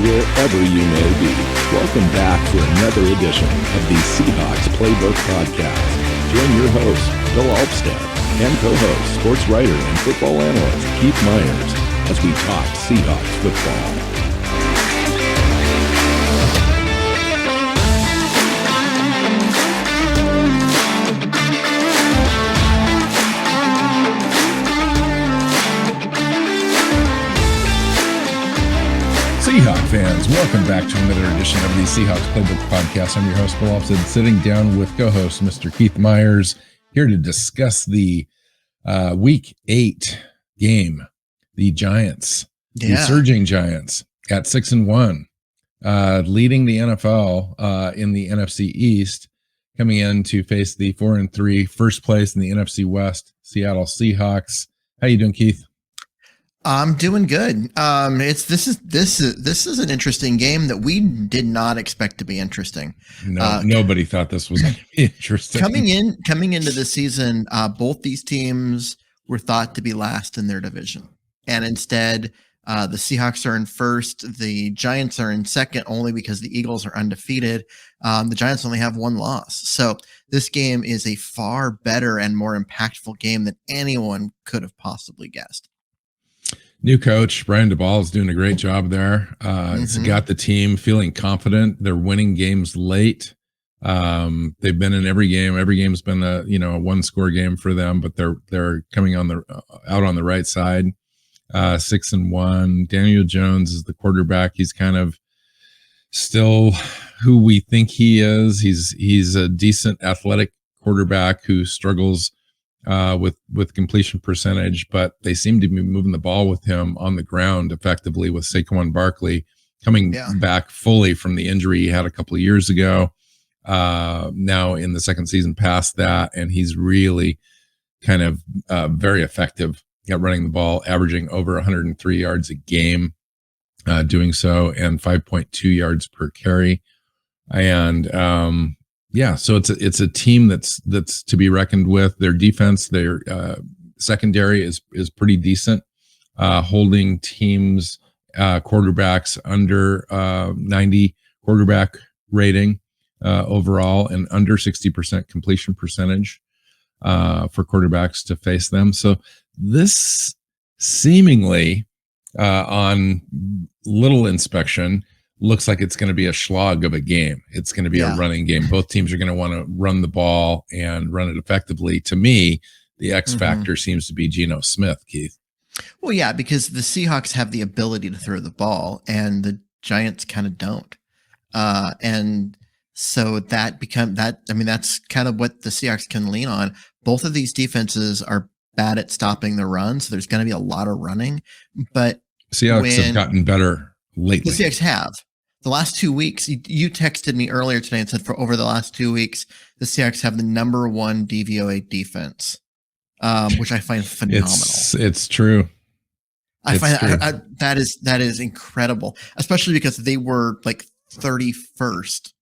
wherever you may be. Welcome back for another edition of the Seahawks Playbook Podcast. Join your host, Bill Alvstad, and co-host, sports writer and football analyst Keith Myers as we talk Seahawks football. Seahawks fans, welcome back to another edition of the Seahawks Playbook Podcast. I'm your host, Bill Alvstad, sitting down with co-host Mr. Keith Myers, here to discuss the Week 8 game. The Giants, the surging Giants, at 6-1, leading the NFL in the NFC East, coming in to face the 4-3 first place in the NFC West, Seattle Seahawks. How you doing, Keith? I'm doing good. This is an interesting game that we did not expect to be interesting. Nobody thought this was going to be interesting. Coming into the season, both these teams were thought to be last in their division, and instead, the Seahawks are in first. The Giants are in second, only because the Eagles are undefeated. The Giants only have one loss, so this game is a far better and more impactful game than anyone could have possibly guessed. New coach Brian DeBall is doing a great job there. It's got the team feeling confident. They're winning games late. They've been in every game. Every game's been a one score game for them, but they're coming on out on the right side. 6-1. Daniel Jones is the quarterback. He's kind of still who we think he is. He's a decent athletic quarterback who struggles with completion percentage, but they seem to be moving the ball with him on the ground effectively, with Saquon Barkley coming back fully from the injury he had a couple of years ago. Now in the second season past that, and he's really kind of very effective at running the ball, averaging over 103 yards a game, doing so, and 5.2 yards per carry. And so it's a team that's to be reckoned with. Their defense, their secondary is pretty decent, holding teams quarterbacks under 90 quarterback rating overall, and under 60% completion percentage for quarterbacks to face them. So this seemingly on little inspection looks like it's going to be a slog of a game. It's going to be a running game. Both teams are going to want to run the ball and run it effectively. To me, the X factor seems to be Geno Smith, Keith. Well, yeah, because the Seahawks have the ability to throw the ball and the Giants kind of don't. And so that's kind of what the Seahawks can lean on. Both of these defenses are bad at stopping the run, so there's going to be a lot of running. But Seahawks have gotten better lately. The Seahawks have. The last 2 weeks, you texted me earlier today and said for over the last 2 weeks, the Seahawks have the number one DVOA defense, which I find phenomenal. It's true. I find that is incredible, especially because they were like 31st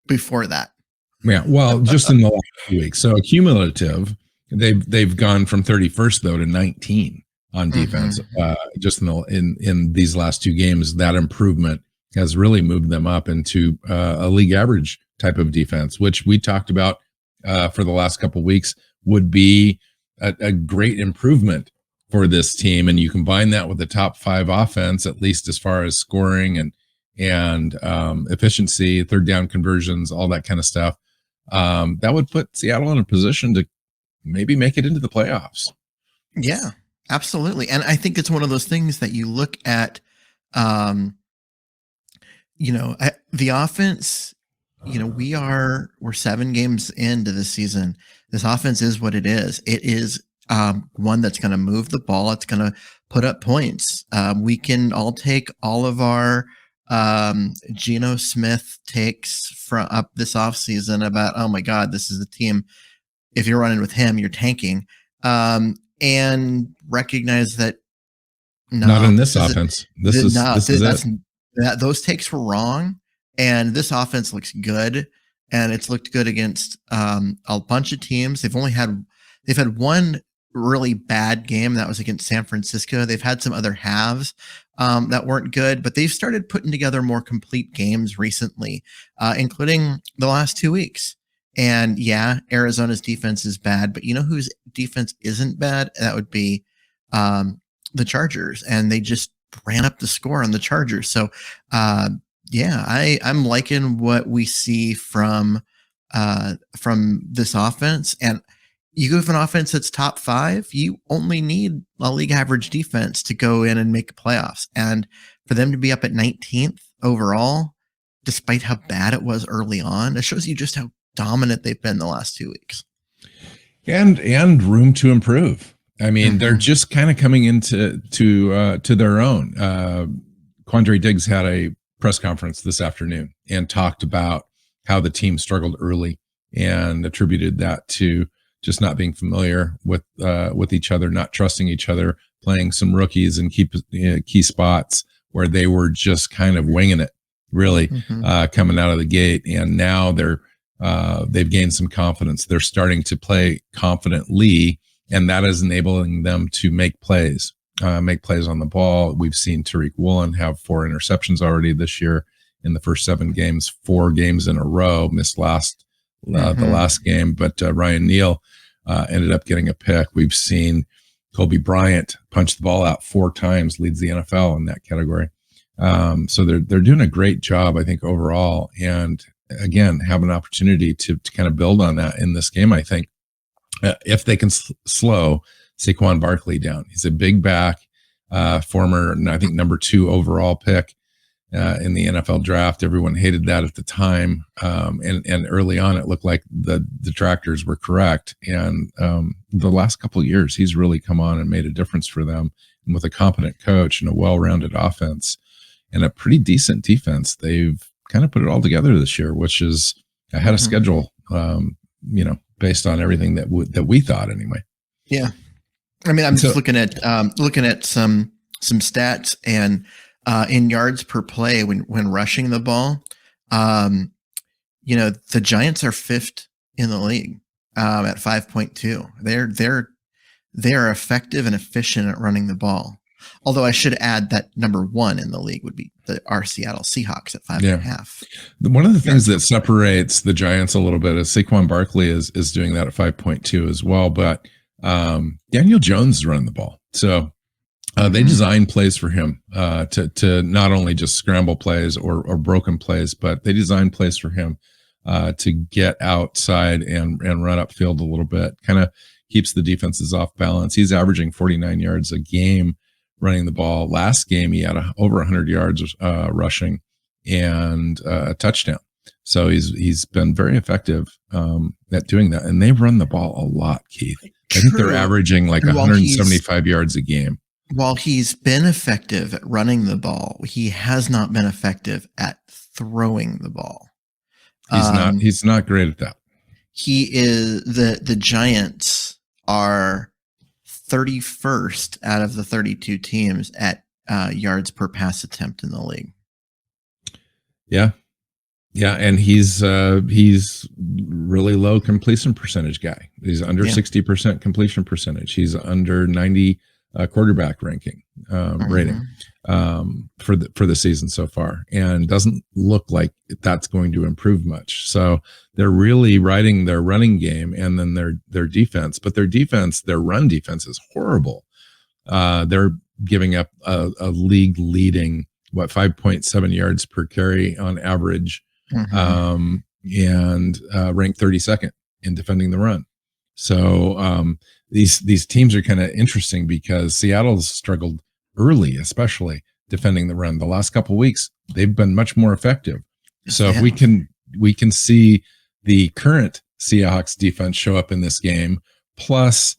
before that. Yeah, well, just in the last 2 weeks. So cumulative, they've gone from 31st though to 19 on defense. Just in these last two games, that improvement has really moved them up into a league average type of defense, which we talked about for the last couple of weeks would be a great improvement for this team. And you combine that with the top 5 offense, at least as far as scoring and efficiency, third down conversions, all that kind of stuff. That would put Seattle in a position to maybe make it into the playoffs. Yeah, absolutely. And I think it's one of those things that you look at, the offense, we're 7 games into the season. This offense is what it is. It is one that's going to move the ball. It's going to put up points. We can all take all of our Geno Smith takes from up this offseason about, oh my God, this is the team. If you're running with him, you're tanking. And recognize that not in this offense. Those takes were wrong, and this offense looks good, and it's looked good against a bunch of teams. They've had one really bad game that was against San Francisco. They've had some other halves that weren't good, but they've started putting together more complete games recently, including the last 2 weeks. And yeah, Arizona's defense is bad, but you know whose defense isn't bad? That would be the Chargers, and they just ran up the score on the Chargers. So yeah, I'm liking what we see from this offense. And you have an offense that's top 5, you only need a league average defense to go in and make the playoffs. And for them to be up at 19th overall, despite how bad it was early on, it shows you just how dominant they've been the last 2 weeks. And room to improve. I mean, they're just kind of coming into to their own. Quandre Diggs had a press conference this afternoon and talked about how the team struggled early and attributed that to just not being familiar with each other, not trusting each other, playing some rookies and key spots where they were just kind of winging it, really, coming out of the gate. And now they've gained some confidence. They're starting to play confidently, and that is enabling them to make plays on the ball. We've seen Tariq Woolen have 4 interceptions already this year in the first 7 games, 4 games in a row, missed the last game, but Ryan Neal ended up getting a pick. We've seen Kobe Bryant punch the ball out 4 times, leads the NFL in that category. So they're doing a great job, I think, overall. And again, have an opportunity to kind of build on that in this game, I think, if they can slow Saquon Barkley down. He's a big back, former, I think, number 2 overall pick in the NFL draft. Everyone hated that at the time. And early on, it looked like the detractors were correct. And the last couple of years, he's really come on and made a difference for them. And with a competent coach and a well-rounded offense and a pretty decent defense, they've kind of put it all together this year, which is ahead of schedule, based on everything that we thought anyway. Yeah. I mean, I'm just looking at some stats, and in yards per play when rushing the ball, the Giants are 5th in the league at 5.2. They're effective and efficient at running the ball. Although I should add that number 1 in the league would be our Seattle Seahawks at 5.5. One of the things that separates the Giants a little bit is Saquon Barkley is doing that at 5.2 as well. But Daniel Jones is running the ball. So they design plays for him to not only just scramble plays or broken plays, but they design plays for him to get outside and run upfield a little bit, kind of keeps the defenses off balance. He's averaging 49 yards a game running the ball. Last game, he had over 100 yards rushing and a touchdown. So he's been very effective at doing that. And they've run the ball a lot, Keith. I think they're averaging like 175 yards a game. While he's been effective at running the ball, he has not been effective at throwing the ball. He's not great at that. He is the Giants are 31st out of the 32 teams at yards per pass attempt in the league. Yeah, and he's really low completion percentage guy. He's under 60% completion percentage. He's under 90 quarterback rating for the season so far, and doesn't look like that's going to improve much. So they're really riding their running game and then their defense, but their run defense is horrible. They're giving up a league leading 5.7 yards per carry on average, and ranked 32nd in defending the run. So these teams are kind of interesting because Seattle's struggled early, especially defending the run. The last couple of weeks, they've been much more effective. So if we can see the current Seahawks defense show up in this game, plus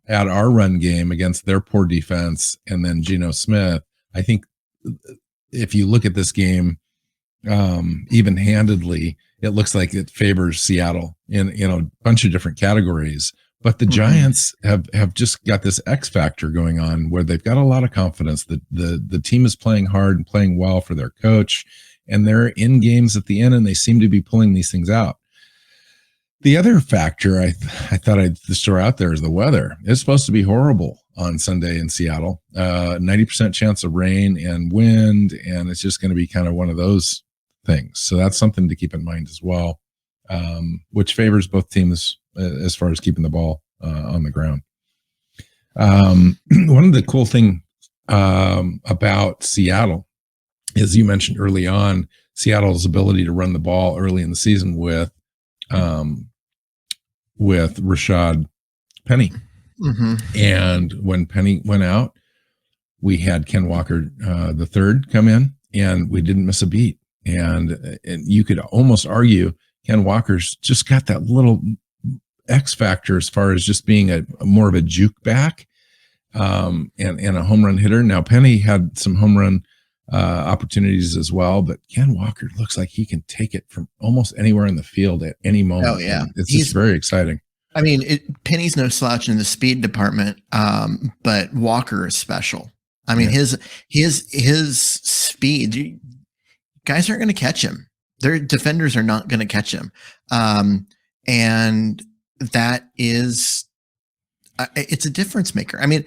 add our run game against their poor defense, and then Geno Smith, I think if you look at this game even-handedly, it looks like it favors Seattle in a bunch of different categories. But the Giants have just got this X factor going on where they've got a lot of confidence. The team is playing hard and playing well for their coach, and they're in games at the end, and they seem to be pulling these things out. The other factor I thought I'd just throw out there is the weather. It's supposed to be horrible on Sunday in Seattle. 90% chance of rain and wind, and it's just going to be kind of one of those things. So that's something to keep in mind as well, which favors both teams as far as keeping the ball on the ground. One of the cool things about Seattle, as you mentioned early on, Seattle's ability to run the ball early in the season with Rashad Penny. Mm-hmm. And when Penny went out, we had Ken Walker the third come in, and we didn't miss a beat. And you could almost argue Ken Walker's just got that little X factor as far as just being a more of a juke back and a home run hitter. Now Penny had some home run opportunities as well, but Ken Walker looks like he can take it from almost anywhere in the field at any moment. Oh yeah, it's just very exciting. I mean, Penny's no slouch in the speed department, but Walker is special. I mean, his speed, guys aren't going to catch him. Their defenders are not going to catch him, and that is, it's a difference maker. I mean,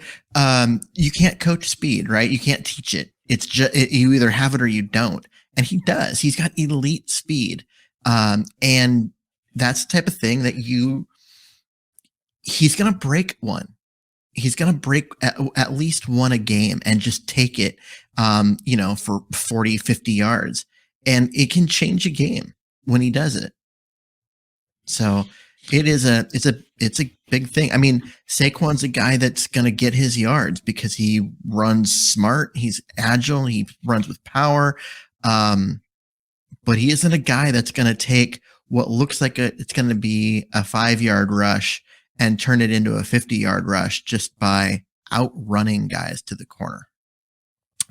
you can't coach speed, right? You can't teach it. It's just you either have it or you don't, and he does. He's got elite speed, and that's the type of thing that he's going to break one. He's going to break at least one a game and just take it, for 40, 50 yards. And it can change a game when he does it. So it's a big thing. I mean, Saquon's a guy that's going to get his yards because he runs smart. He's agile. He runs with power. But he isn't a guy that's going to take what looks like it's going to be a 5-yard rush and turn it into a 50-yard rush just by outrunning guys to the corner.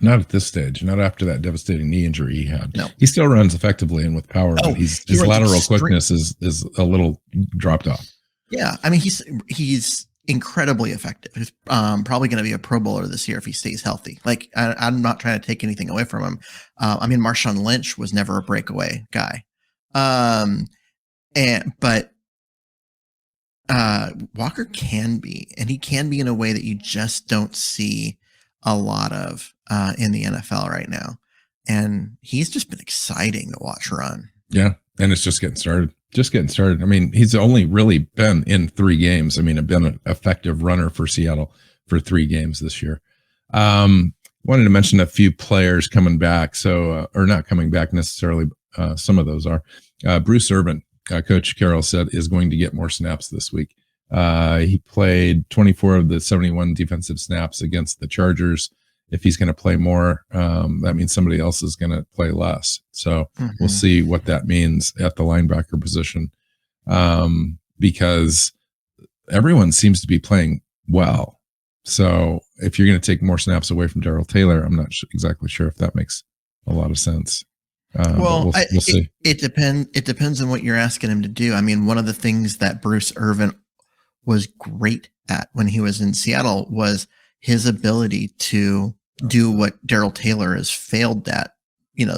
Not at this stage, not after that devastating knee injury he had. No. He still runs effectively and with power, but his lateral quickness is a little dropped off. Yeah, I mean, he's incredibly effective. He's probably going to be a Pro Bowler this year if he stays healthy. Like, I'm not trying to take anything away from him. I mean, Marshawn Lynch was never a breakaway guy. But Walker can be, and he can be in a way that you just don't see a lot of in the NFL right now. And he's just been exciting to watch run. Yeah. And it's just getting started. I mean, he's only really been in 3 games. I mean, been an effective runner for Seattle for 3 games this year. Wanted to mention a few players coming back. So, or not coming back necessarily. Some of those are. Bruce Irvin, Coach Carroll said, is going to get more snaps this week. He played 24 of the 71 defensive snaps against the Chargers. If he's going to play more, that means somebody else is going to play less. So we'll see what that means at the linebacker position, because everyone seems to be playing well. So if you're going to take more snaps away from Darrell Taylor, I'm not exactly sure if that makes a lot of sense. We'll see. It depends on what you're asking him to do. I mean, one of the things that Bruce Irvin was great at when he was in Seattle was his ability to do what Darrell Taylor has failed at,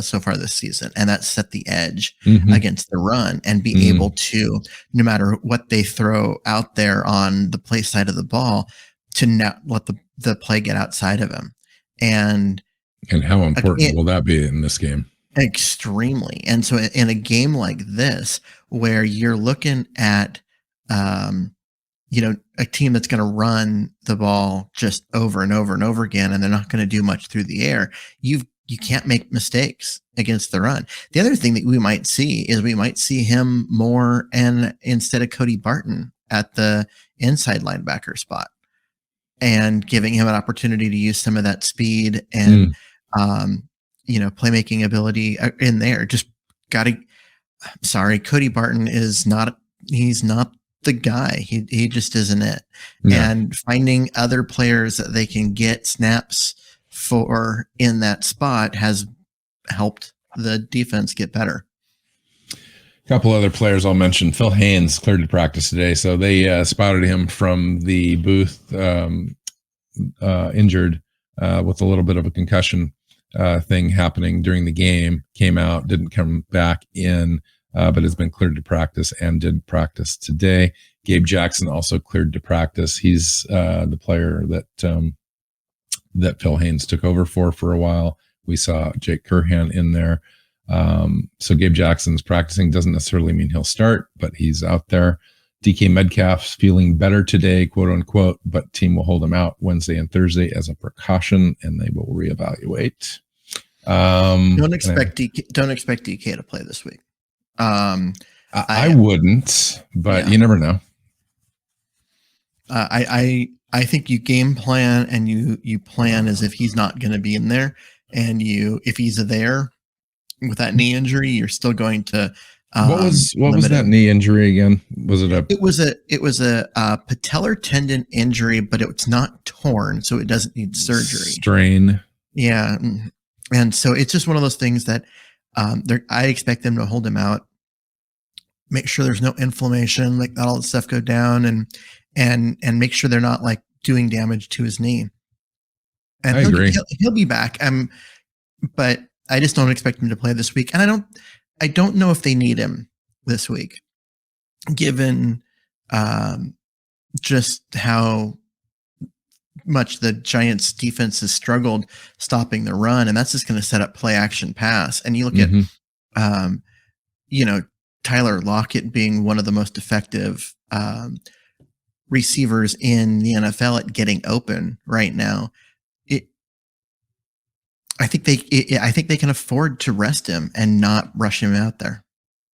so far this season. And that set the edge against the run and be able to, no matter what they throw out there on the play side of the ball, to not let the play get outside of him. And how important will that be in this game? Extremely. And so in a game like this, where you're looking at, a team that's going to run the ball just over and over and over again, and they're not going to do much through the air, you can't make mistakes against the run. The other thing that we might see him more instead of Cody Barton at the inside linebacker spot, and giving him an opportunity to use some of that speed and, playmaking ability in there. Cody Barton he's not the guy. He just isn't it. No. And finding other players that they can get snaps for in that spot has helped the defense get better. A couple other players I'll mention. Phil Haynes cleared to practice today. So they spotted him from the booth injured with a little bit of a concussion thing happening during the game. Came out, didn't come back in. but has been cleared to practice and did practice today. Gabe Jackson also cleared to practice. He's the player that Phil Haynes took over for a while. We saw Jake Curhan in there. So Gabe Jackson's practicing. Doesn't necessarily mean he'll start, but he's out there. DK Metcalf's feeling better today, quote unquote, but team will hold him out Wednesday and Thursday as a precaution, and they will reevaluate. Don't expect DK to play this week. I wouldn't, but you never know. I think you game plan and you plan as if he's not going to be in there, and if he's there with that knee injury, you're still going to. What was that knee injury again? Was it It was a patellar tendon injury, but it's not torn, so it doesn't need surgery. Strain. Yeah, and so it's just one of those things that I expect them to hold him out, make sure there's no inflammation, like that all the stuff go down, and make sure they're not like doing damage to his knee. And I agree. He'll be back. But I just don't expect him to play this week, and I don't know if they need him this week, given just how much the Giants defense has struggled stopping the run, and that's just going to set up play action pass. And you look at, Tyler Lockett being one of the most effective receivers in the NFL at getting open right now. I think they can afford to rest him and not rush him out there.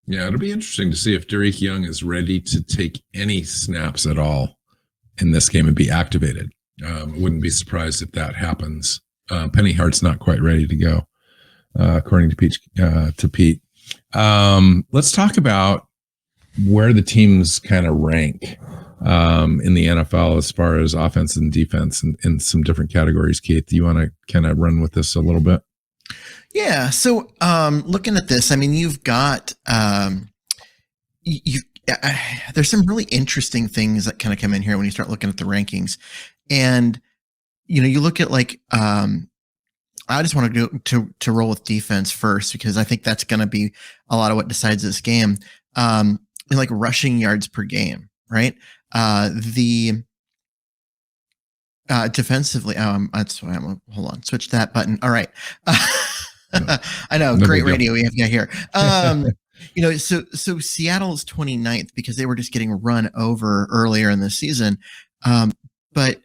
Yeah, it'll be interesting to see if Derek Young is ready to take any snaps at all in this game and be activated. Wouldn't be surprised if that happens. Penny Hart's not quite ready to go, according to Pete. Let's talk about where the teams kind of rank in the NFL as far as offense and defense in some different categories. Keith, do you want to kind of run with this a little bit? Yeah. So looking at this, I mean, you've got there's some really interesting things that kind of come in here when you start looking at the rankings, and you look at like I just want to roll with defense first, because I think that's going to be a lot of what decides this game. Like rushing yards per game, right? The defensively, that's why hold on, switch that button. All right. I know, great radio we have here. So Seattle's 29th because they were just getting run over earlier in the season. But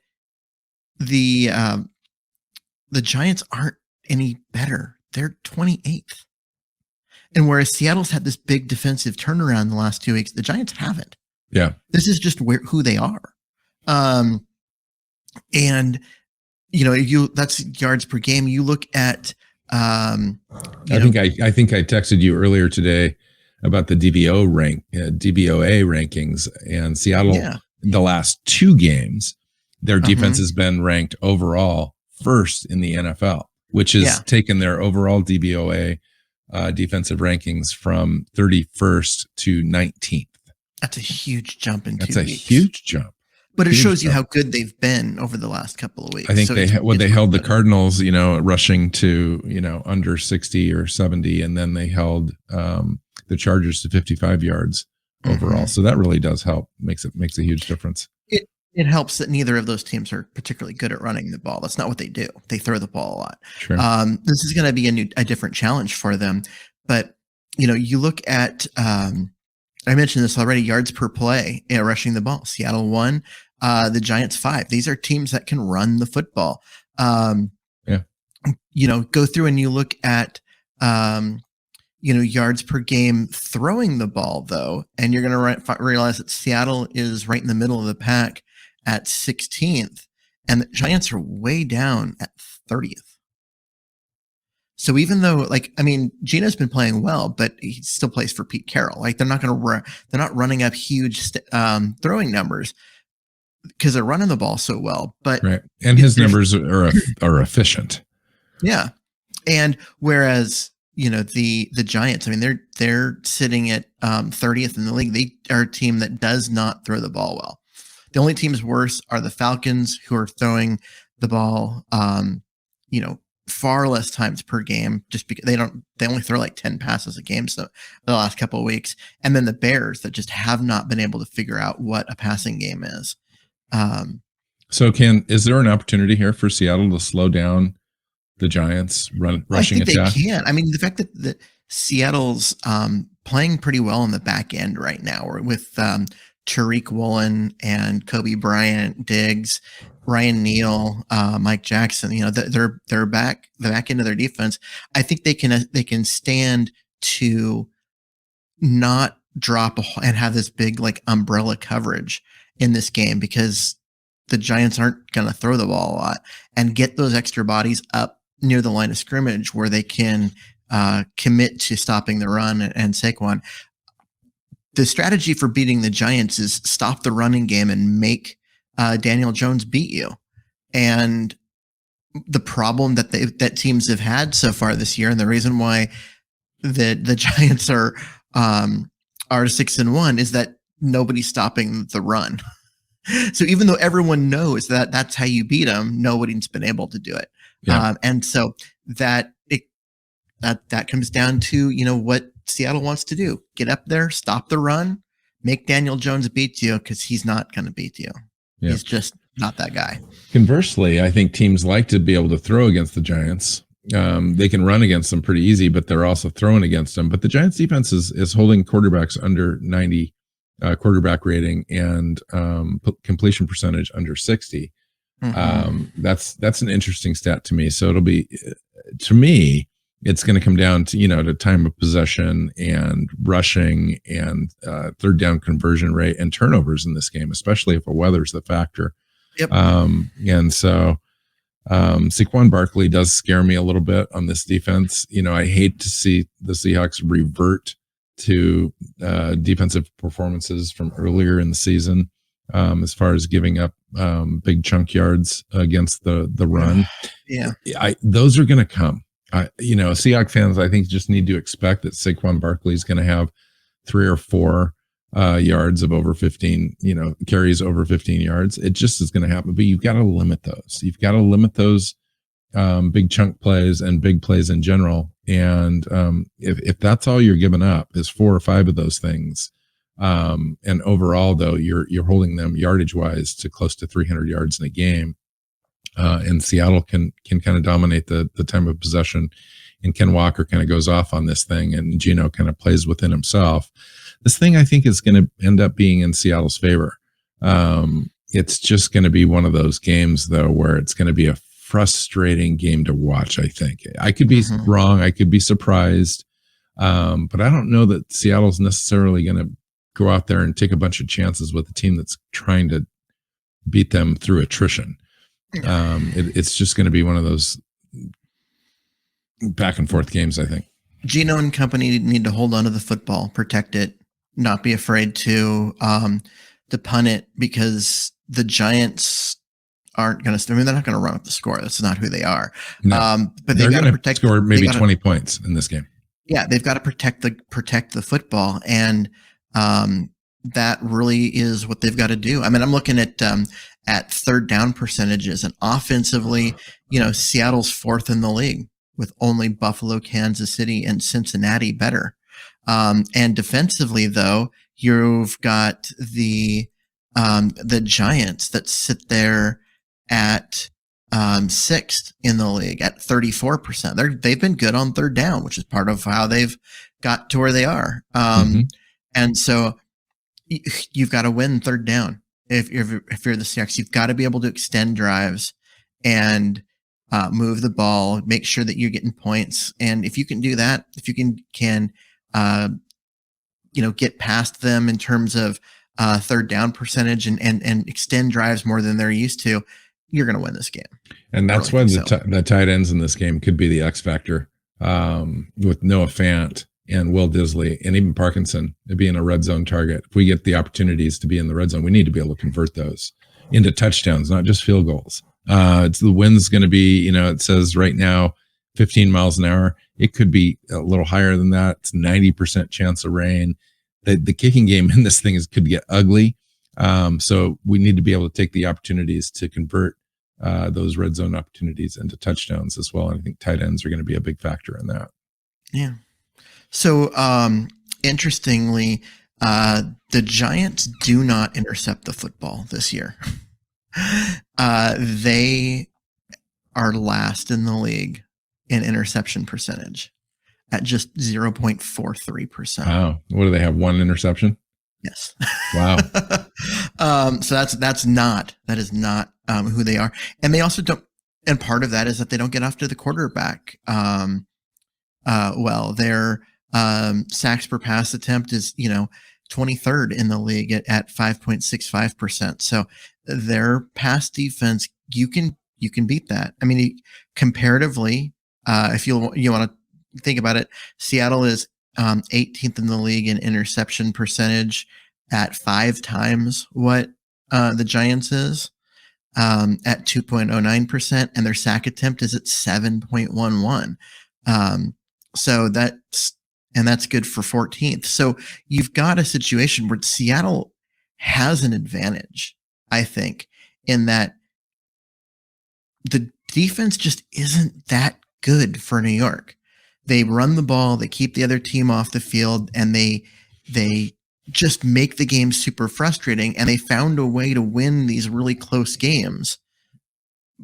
the Giants aren't any better. They're 28th. And whereas Seattle's had this big defensive turnaround in the last 2 weeks, the Giants haven't. Yeah. This is just who they are. And that's yards per game. You look at I think I texted you earlier today about the DVOA rankings, and Seattle the last 2 games, their defense has been ranked overall first in the NFL, which has taken their overall DVOA defensive rankings from 31st to 19th. That's a huge jump in 2 weeks. That's a huge jump. But it shows you how good they've been over the last couple of weeks. I think they held the Cardinals, rushing to, under 60 or 70, and then they held the Chargers to 55 yards overall. So that really does help. Makes a huge difference. It helps that neither of those teams are particularly good at running the ball. That's not what they do. They throw the ball a lot. Sure. This is going to be a different challenge for them. But, you look at, I mentioned this already, yards per play, rushing the ball. Seattle 1, the Giants 5. These are teams that can run the football. Go through and you look at, yards per game throwing the ball, though, and you're going to realize that Seattle is right in the middle of the pack at 16th, and the Giants are way down at 30th. So even though, Gino's been playing well, but he still plays for Pete Carroll. Like, they're not running up huge throwing numbers because they're running the ball so well. But right, and his numbers are efficient. Yeah, and whereas the Giants, they're sitting at 30th in the league. They are a team that does not throw the ball well. The only teams worse are the Falcons, who are throwing the ball, far less times per game, just because they only throw like 10 passes a game. So the last couple of weeks, and then the Bears that just have not been able to figure out what a passing game is. So is there an opportunity here for Seattle to slow down the Giants rushing attack? I think they can. I mean, the fact that Seattle's playing pretty well in the back end right now, with Tariq Woolen and Kobe Bryant, Diggs, Ryan Neal, Mike Jackson. You know, they're back. The back end of their defense, I think they can stand to not drop and have this big like umbrella coverage in this game, because the Giants aren't going to throw the ball a lot, and get those extra bodies up near the line of scrimmage where they can commit to stopping the run and Saquon. The strategy for beating the Giants is stop the running game and make Daniel Jones beat you. And the problem that teams have had so far this year, and the reason why the Giants are 6-1, is that nobody's stopping the run. So even though everyone knows that that's how you beat them, nobody's been able to do it. Yeah. And so that comes down to, you know, what Seattle wants to do: get up there, stop the run, make Daniel Jones beat you, because he's not going to beat you. Yeah. He's just not that guy. Conversely, I think teams like to be able to throw against the Giants. They can run against them pretty easy, but they're also throwing against them. But the Giants defense is holding quarterbacks under 90 quarterback rating, and completion percentage under 60. That's an interesting stat to me. So it'll be, to me, it's going to come down to, you know, to time of possession and rushing and third down conversion rate and turnovers in this game, especially if the weather's the factor. Yep. And so Saquon Barkley does scare me a little bit on this defense. You know, I hate to see the Seahawks revert to defensive performances from earlier in the season, as far as giving up big chunk yards against the run. Yeah, those are going to come. You know, Seahawks fans, I think, just need to expect that Saquon Barkley is going to have 3 or 4 yards of over 15, you know, carries over 15 yards. It just is going to happen. But you've got to limit those. You've got to limit those big chunk plays and big plays in general. And if that's all you're giving up is 4 or 5 of those things, and overall though you're holding them yardage wise to close to 300 yards in a game, and Seattle can kind of dominate the time of possession, and Ken Walker kind of goes off on this thing, and Geno kind of plays within himself. This thing, I think, is going to end up being in Seattle's favor. It's just going to be one of those games though where it's going to be a frustrating game to watch. I think I could be wrong. I could be surprised. But I don't know that Seattle's necessarily going to go out there and take a bunch of chances with a team that's trying to beat them through attrition. It's just going to be one of those back and forth games, I think. Geno and company need to hold on to the football, protect it, not be afraid to punt it, because the Giants aren't going to. I mean, they're not going to run up the score. That's not who they are. No. But they've got to protect. Score maybe 20 points in this game. Yeah, they've got to protect the football, and that really is what they've got to do. I mean, I'm looking at third down percentages, and offensively, you know, Seattle's 4th in the league, with only Buffalo, Kansas City, and Cincinnati better. And defensively, though, you've got the Giants that sit there at 6th in the league at 34%. They've been good on third down, which is part of how they've got to where they are. And so you've got to win third down. If you're the Seahawks, you've got to be able to extend drives and move the ball, make sure that you're getting points. And if you can do that, if you can get past them in terms of third down percentage and extend drives more than they're used to, you're going to win this game. And that's why the tight ends in this game could be the X factor, with Noah Fant and Will Disley and even Parkinson being a red zone target. If we get the opportunities to be in the red zone, we need to be able to convert those into touchdowns, not just field goals. It's the wind's going to be, it says right now 15 miles an hour. It could be a little higher than that. It's 90% chance of rain. The kicking game in this thing could get ugly. So we need to be able to take the opportunities to convert those red zone opportunities into touchdowns as well. And I think tight ends are going to be a big factor in that. Yeah. So, interestingly, the Giants do not intercept the football this year. They are last in the league in interception percentage at just 0.43%. Wow. What do they have? One interception? Yes. Wow. So that is not who they are. And they also don't, and part of that is that they don't get off to the quarterback. Well, their sacks per pass attempt is, 23rd in the league at 5.65%. So their pass defense, you can beat that. I mean, comparatively, if you want to think about it, Seattle is 18th in the league in interception percentage at 5 times what the Giants is at 2.09%, and their sack attempt is at 7.11. So that's good for 14th. So you've got a situation where Seattle has an advantage, I think, in that the defense just isn't that good for New York. They run the ball, they keep the other team off the field, and they just make the game super frustrating, and they found a way to win these really close games.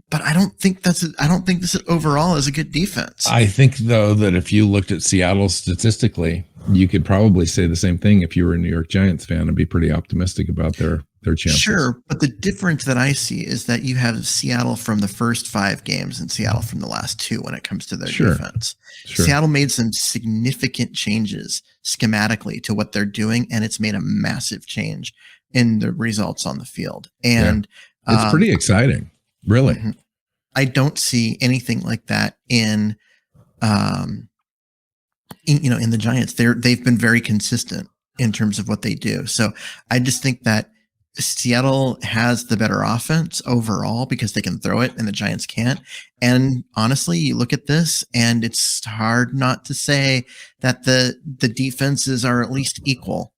But I don't think this overall is a good defense. I think, though, that if you looked at Seattle statistically, you could probably say the same thing if you were a New York Giants fan and be pretty optimistic about their chances. Sure, but the difference that I see is that you have Seattle from the first 5 games and Seattle from the last 2 when it comes to their defense. Sure. Seattle made some significant changes schematically to what they're doing, and it's made a massive change in the results on the field. And it's pretty exciting. Really? Mm-hmm. I don't see anything like that in the Giants. They've been very consistent in terms of what they do. So I just think that Seattle has the better offense overall because they can throw it and the Giants can't. And honestly, you look at this and it's hard not to say that the defenses are at least equal,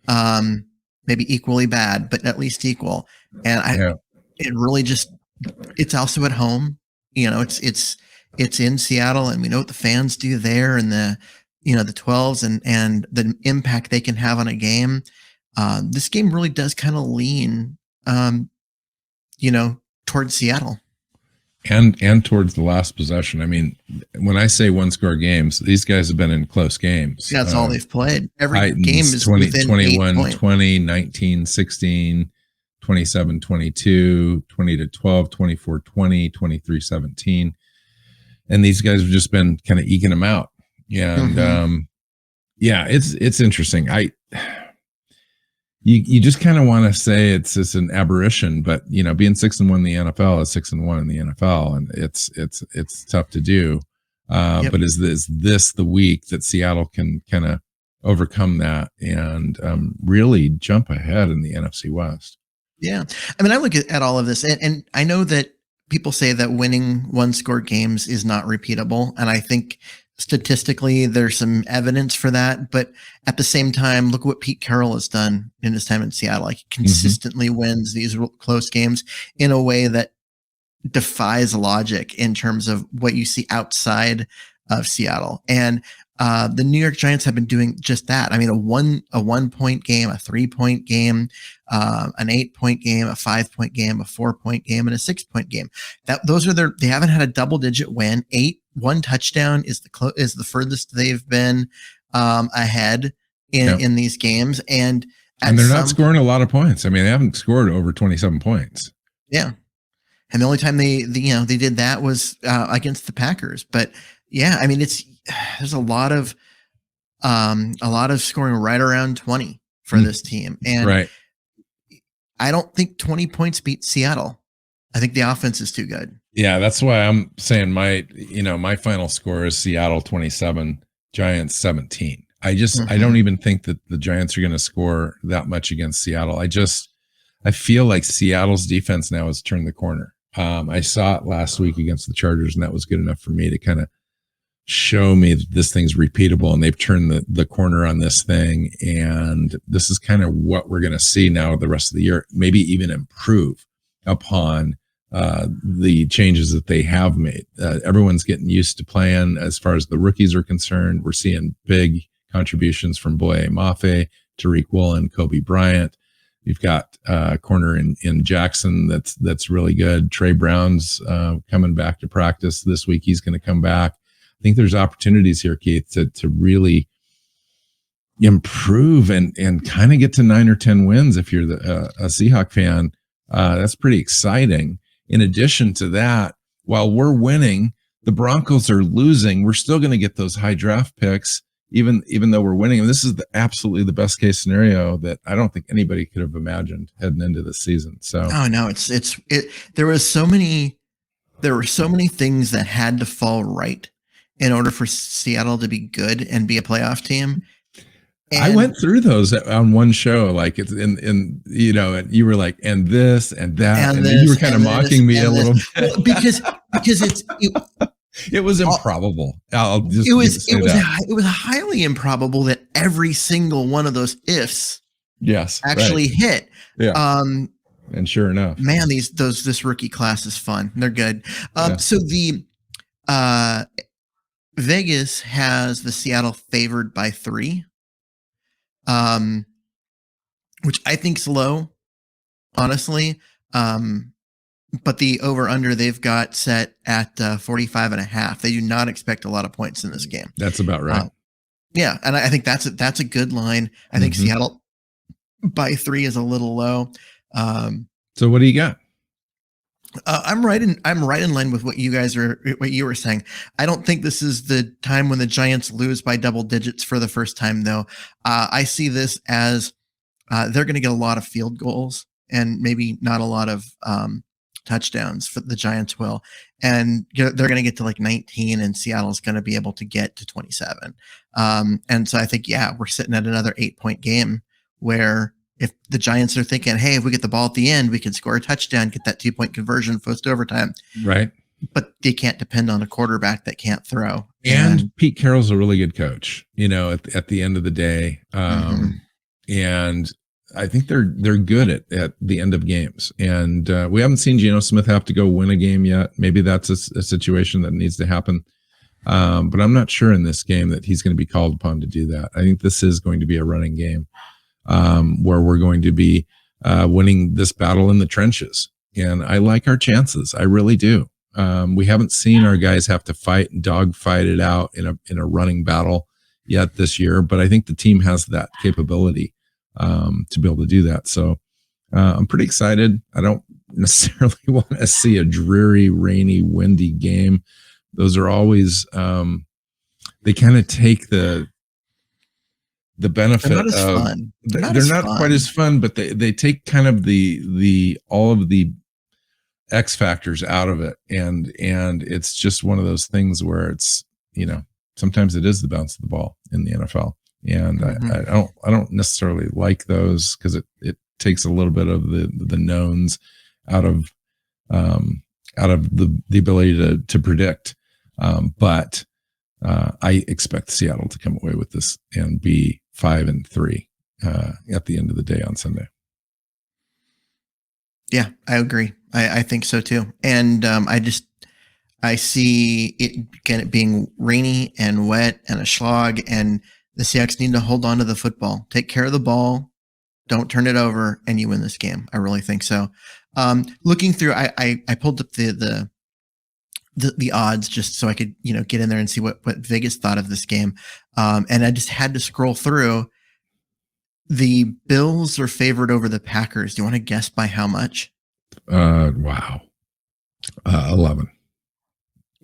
maybe equally bad, but at least equal. And it really just, it's also at home, it's in Seattle, and we know what the fans do there, and the 12s and the impact they can have on a game. This game really does kind of lean, towards Seattle. And towards the last possession. I mean, when I say 1-score games, these guys have been in close games. That's all they've played. Every Titans, game is 21, 20, 19, 16, 27, 22, 20-12, 24, 20, 23, 17. And these guys have just been kind of eking them out. And it's interesting. You just kind of want to say it's just an aberration, but being 6-1 in the NFL is 6-1 in the NFL, and it's tough to do. But is this the week that Seattle can kind of overcome that and really jump ahead in the NFC West? Yeah. I mean, I look at all of this, and I know that people say that winning 1-score games is not repeatable. And I think statistically there's some evidence for that. But at the same time, look what Pete Carroll has done in his time in Seattle. Like, he consistently wins these close games in a way that defies logic in terms of what you see outside of Seattle. And the New York Giants have been doing just that. I mean, a 1-point game, a 3-point game, an 8-point game, a 5-point game, a 4-point game, and a 6-point game. They haven't had a double-digit win. 1 touchdown is the furthest they've been ahead in these games, and they're not scoring a lot of points. I mean, they haven't scored over 27 points. Yeah, and the only time they did that was against the Packers. But yeah, I mean, there's a lot of scoring right around 20 for this team, and I don't think 20 points beats Seattle. I think the offense is too good. Yeah, that's why I'm saying my final score is Seattle 27, Giants 17. I don't even think that the Giants are going to score that much against Seattle. I feel like Seattle's defense now has turned the corner. I saw it last week against the Chargers, and that was good enough for me to kind of show me that this thing's repeatable, and they've turned the corner on this thing. And this is kind of what we're going to see now the rest of the year, maybe even improve upon the changes that they have made. Everyone's getting used to playing. As far as the rookies are concerned, we're seeing big contributions from Boye Mafe, Tariq Woolen, Kobe Bryant. You've got corner in Jackson that's really good. Trey Brown's coming back to practice this week. He's going to come back. I think there's opportunities here, Keith, to really improve and kind of get to 9 or 10 wins. If you're a Seahawk fan, that's pretty exciting. In addition to that, while we're winning, the Broncos are losing. We're still going to get those high draft picks, even though we're winning. And this is absolutely the best case scenario that I don't think anybody could have imagined heading into the season. So, oh no, there were so many things that had to fall right in order for Seattle to be good and be a playoff team. And I went through those on one show, like it's and you were like, and this and that, and you were kind of mocking me a little bit. Well, because it was improbable. It was highly improbable that every single one of those ifs actually hit. Yeah. And sure enough, man, this rookie class is fun. They're good. So the Vegas has the Seattle favored by 3, which I think's low, honestly. But the over-under they've got set at 45.5. They do not expect a lot of points in this game. That's about right. Yeah, and I think that's a good line. I think Seattle by 3 is a little low. So what do you got? I'm right in line with what you were saying. I don't think this is the time when the Giants lose by double digits for the first time, though. I see this as they're going to get a lot of field goals and maybe not a lot of touchdowns. For the Giants will, and they're going to get to like 19, and Seattle's going to be able to get to 27. And so I think, we're sitting at another 8-point game where if the Giants are thinking, hey, if we get the ball at the end, we can score a touchdown, get that 2-point conversion, post overtime. Right. But they can't depend on a quarterback that can't throw. And Pete Carroll's a really good coach, at the end of the day. And I think they're good at the end of games. And we haven't seen Geno Smith have to go win a game yet. Maybe that's a situation that needs to happen. But I'm not sure in this game that he's going to be called upon to do that. I think this is going to be a running game. Where we're going to be winning this battle in the trenches. And I like our chances. I really do. We haven't seen our guys have to fight and dogfight it out in a running battle yet this year, but I think the team has that capability to be able to do that. So I'm pretty excited. I don't necessarily want to see a dreary, rainy, windy game. Those are always they kind of take the benefit they're not as of fun. They're not quite as fun, but they take kind of the all of the X factors out of it, and it's just one of those things where it's sometimes it is the bounce of the ball in the NFL, and I don't necessarily like those because it takes a little bit of the knowns out of the ability to predict, but I expect Seattle to come away with this and be 5-3 at the end of the day on Sunday. Yeah, I agree. I think so too. And I see it being rainy and wet and a slog, and the Seahawks need to hold on to the football, take care of the ball, don't turn it over, and you win this game. I really think so. Looking through, I pulled up the odds just so I could, get in there and see what Vegas thought of this game. And I just had to scroll through. The Bills are favored over the Packers. Do you want to guess by how much? Wow. 11.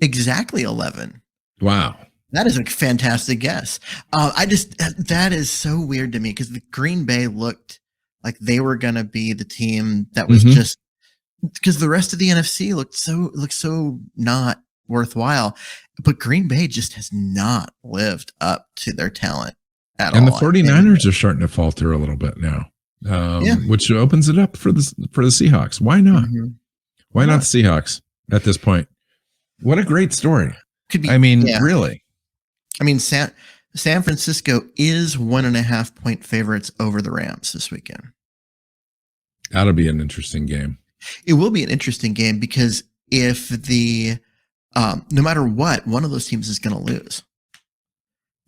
Exactly 11. Wow. That is a fantastic guess. That is so weird to me because the Green Bay looked like they were going to be the team that was just, because the rest of the NFC looked so not worthwhile, but Green Bay just has not lived up to their talent at all. And the 49ers are starting to falter a little bit now, which opens it up for the Seahawks. Why not? Why not the Seahawks at this point? What a great story. Could be. Really. San Francisco is 1.5 point favorites over the Rams this weekend. That'll be an interesting game. It will be an interesting game because if no matter what, one of those teams is going to lose.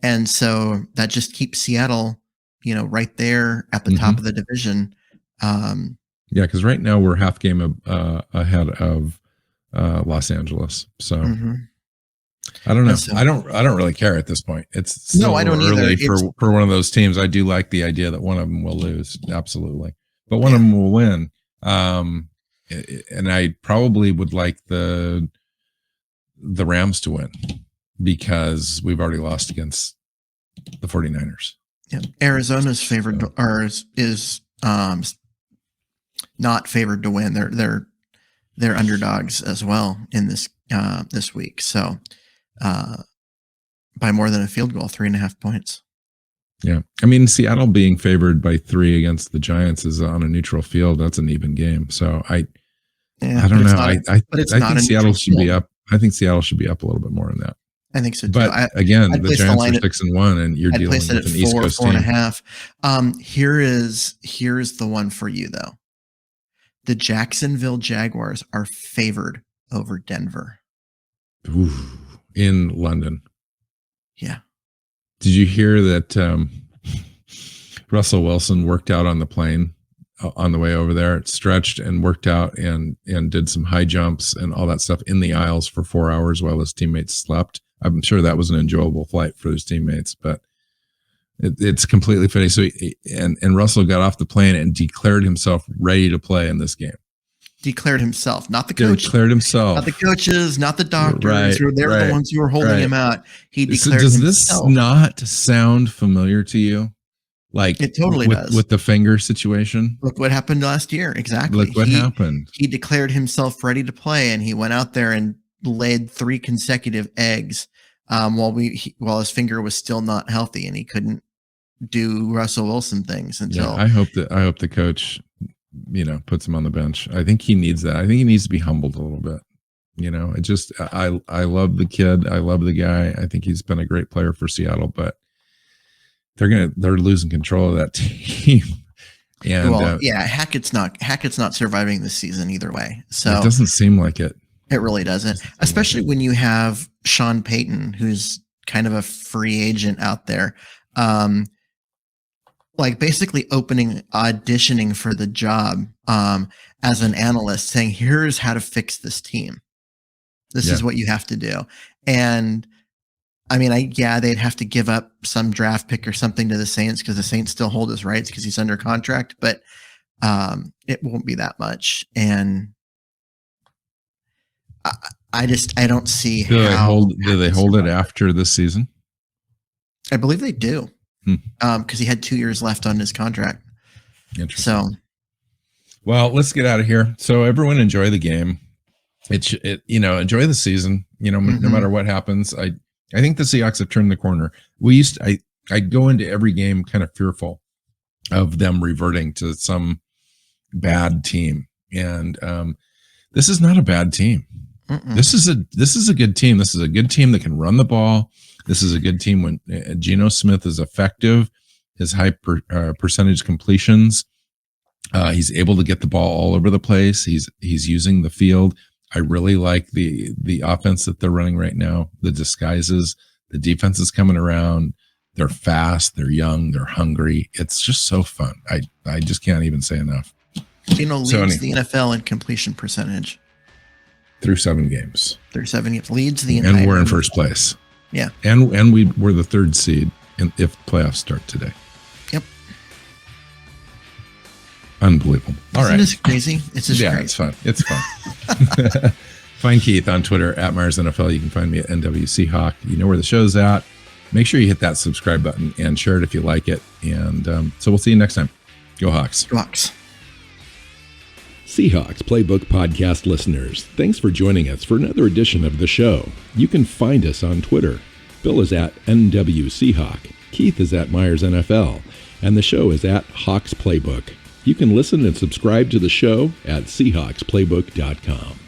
And so that just keeps Seattle, right there at the top of the division. Yeah, because right now we're half game ahead of Los Angeles. So I don't know. So, I don't really care at this point. It's still I don't early either. for one of those teams. I do like the idea that one of them will lose, absolutely, but one of them will win. And I probably would like the Rams to win because we've already lost against the 49ers. Yeah. Arizona's favored is not favored to win. They're underdogs as well in this week. So by more than a field goal, 3.5 points. Yeah. I mean, Seattle being favored by 3 against the Giants is on a neutral field. That's an even game. So I don't know. I think Seattle should be up. I think Seattle should be up a little bit more than that. I think so too. But again, the Giants are 6-1, and you're dealing with an East Coast team. 4.5. Here's the one for you though. The Jacksonville Jaguars are favored over Denver. Ooh, in London. Yeah. Did you hear that Russell Wilson worked out on the plane on the way over there, stretched and worked out and did some high jumps and all that stuff in the aisles for 4 hours while his teammates slept? I'm sure that was an enjoyable flight for his teammates, but it's completely fitting. So and Russell got off the plane and declared himself ready to play in this game. Declared himself, not the coach. Declared himself, not the coaches, not the doctors. Right, They're the ones who were holding him out. He declared does himself. This not sound familiar to you? Like it totally does with the finger situation. Look what happened last year. Exactly. Look what happened. He declared himself ready to play, and he went out there and laid 3 consecutive eggs while his finger was still not healthy, and he couldn't do Russell Wilson things until. Yeah, I hope the coach, puts him on the bench. I think he needs that. I think he needs to be humbled a little bit. I love the kid. I love the guy. I think he's been a great player for Seattle, but they're losing control of that team. And Hackett's not surviving this season either way. So it doesn't seem like it. It really doesn't, especially when you have Sean Payton, who's kind of a free agent out there, basically auditioning for the job as an analyst, saying, "Here's how to fix this team. This is what you have to do." And I mean, they'd have to give up some draft pick or something to the Saints because the Saints still hold his rights because he's under contract, but it won't be that much. And I don't see how. Do they hold it after this season? I believe they do, because he had 2 years left on his contract. Interesting. So, well, let's get out of here. So everyone enjoy the game. Enjoy the season. No matter what happens. I think the Seahawks have turned the corner. I'd go into every game kind of fearful of them reverting to some bad team, and this is not a bad team. This is a good team. This is a good team that can run the ball. This is a good team when Geno Smith is effective. His high percentage completions. He's able to get the ball all over the place. He's using the field. I really like the offense that they're running right now. The disguises, the defense is coming around. They're fast. They're young. They're hungry. It's just so fun. I just can't even say enough. Geno leads the NFL in completion percentage. Through 7 games. Leads the entire. And we're in first place. Yeah. And we're the 3rd seed if playoffs start today. Yep. Unbelievable. All right. Isn't this crazy? It's just crazy. It's fun. It's fun. Find Keith on Twitter at Myers NFL. You can find me at NWC Hawk. You know where the show's at. Make sure you hit that subscribe button and share it if you like it. And so we'll see you next time. Go Hawks. Go Hawks. Seahawks Playbook Podcast listeners, thanks for joining us for another edition of the show. You can find us on Twitter. Bill is at NWC Hawk. Keith is at Myers NFL. And the show is at Hawks Playbook. You can listen and subscribe to the show at SeahawksPlaybook.com.